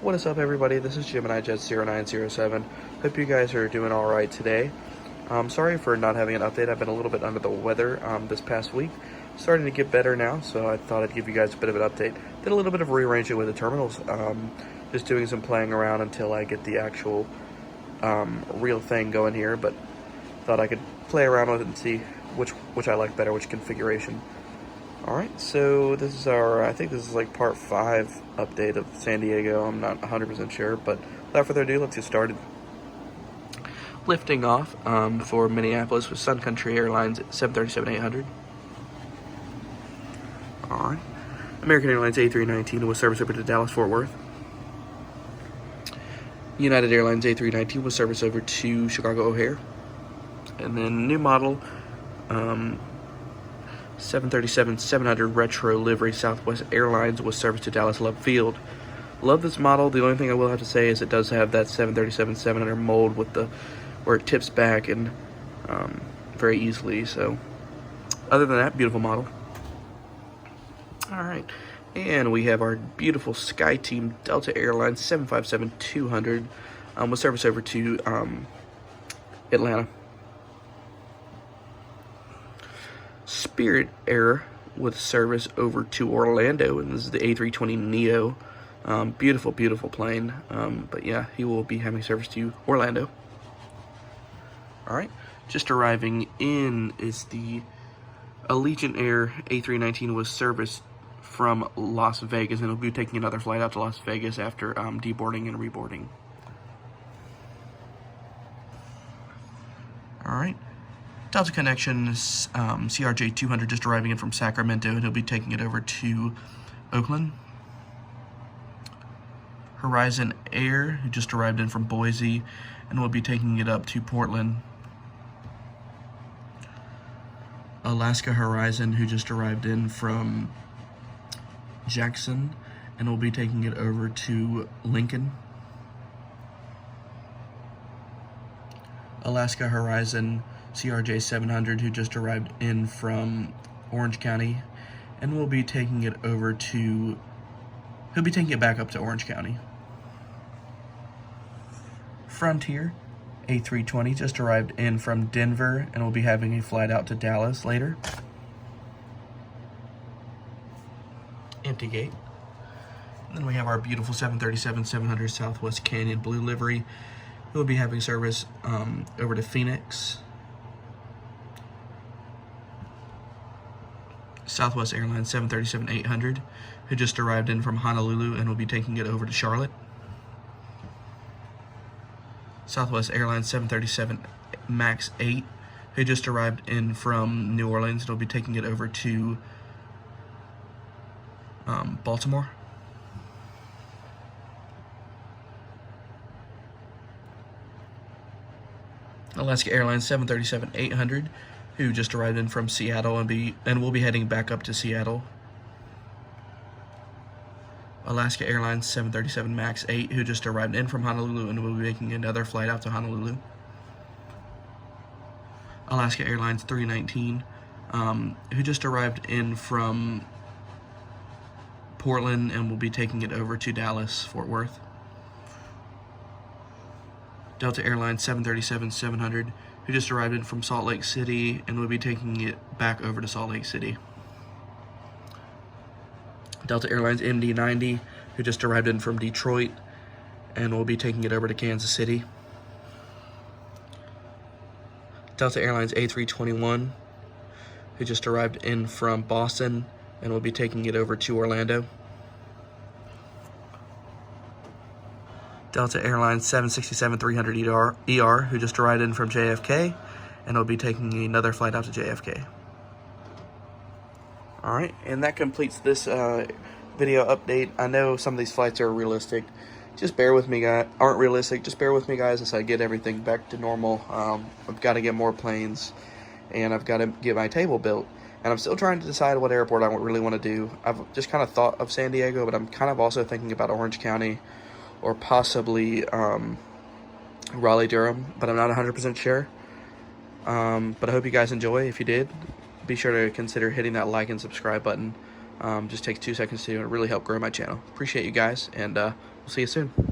What is up, everybody? This is Gemini Jets 0907. Hope you guys are doing all right today. Sorry for not having an update. I've been a little bit under the weather this past week. Starting to get better now, so I thought I'd give you guys a bit of an update. Did a little bit of rearranging with the terminals. Just doing some playing around until I get the actual real thing going here, but thought I could play around with it and see which I like better, which configuration. Alright, so this is our, I think this is like part 5 update of San Diego. I'm not 100% sure, but without further ado, let's get started. Lifting off for Minneapolis with Sun Country Airlines 737-800. Alright. American Airlines A319 with service over to Dallas-Fort Worth. United Airlines A319 with service over to Chicago O'Hare. And then new model 737-700 retro livery Southwest Airlines with service to Dallas Love Field. Love this model. The only thing I will have to say is it does have that 737-700 mold with the where it tips back and very easily. So other than that, beautiful model. All right, and we have our beautiful SkyTeam Delta Airlines 757-200 with service over to Atlanta. Spirit Air with service over to Orlando, and this is the A320neo. Beautiful, beautiful plane. But yeah, he will be having service to Orlando. All right, just arriving in is the Allegiant Air A319 with service from Las Vegas, and he'll be taking another flight out to Las Vegas after deboarding and reboarding. All right. Delta Connection CRJ 200 just arriving in from Sacramento, and he'll be taking it over to Oakland. Horizon Air, who just arrived in from Boise, and will be taking it up to Portland. Alaska Horizon, who just arrived in from Jackson, and will be taking it over to Lincoln. Alaska Horizon CRJ 700, who just arrived in from Orange County, and will be taking it over to, he'll be taking it back up to Orange County. Frontier A320 just arrived in from Denver, and will be having a flight out to Dallas later. Empty gate. And then we have our beautiful 737-700 Southwest Canyon blue livery. We'll be having service over to Phoenix. Southwest Airlines 737-800, who just arrived in from Honolulu and will be taking it over to Charlotte. Southwest Airlines 737 MAX 8, who just arrived in from New Orleans and will be taking it over to Baltimore. Alaska Airlines 737-800, who just arrived in from Seattle and will be heading back up to Seattle. Alaska Airlines 737 MAX 8, who just arrived in from Honolulu and will be making another flight out to Honolulu. Alaska Airlines 319, who just arrived in from Portland and will be taking it over to Dallas, Fort Worth. Delta Airlines 737-700, who just arrived in from Salt Lake City and will be taking it back over to Salt Lake City. Delta Airlines MD-90, who just arrived in from Detroit and will be taking it over to Kansas City. Delta Airlines A321, who just arrived in from Boston and will be taking it over to Orlando. Delta Airlines 767-300 ER, who just arrived in from JFK and will be taking another flight out to JFK. Alright, and that completes this video update. I know some of these flights are realistic. Just bear with me, guys. Aren't realistic. Just bear with me, guys, as I get everything back to normal. I've got to get more planes, and I've got to get my table built. And I'm still trying to decide what airport I really want to do. I've just kind of thought of San Diego, but I'm kind of also thinking about Orange County or possibly Raleigh-Durham, but I'm not 100% sure. But I hope you guys enjoy. If you did, be sure to consider hitting that like and subscribe button. Just takes 2 seconds to do, and it really help grow my channel. Appreciate you guys, and We'll see you soon.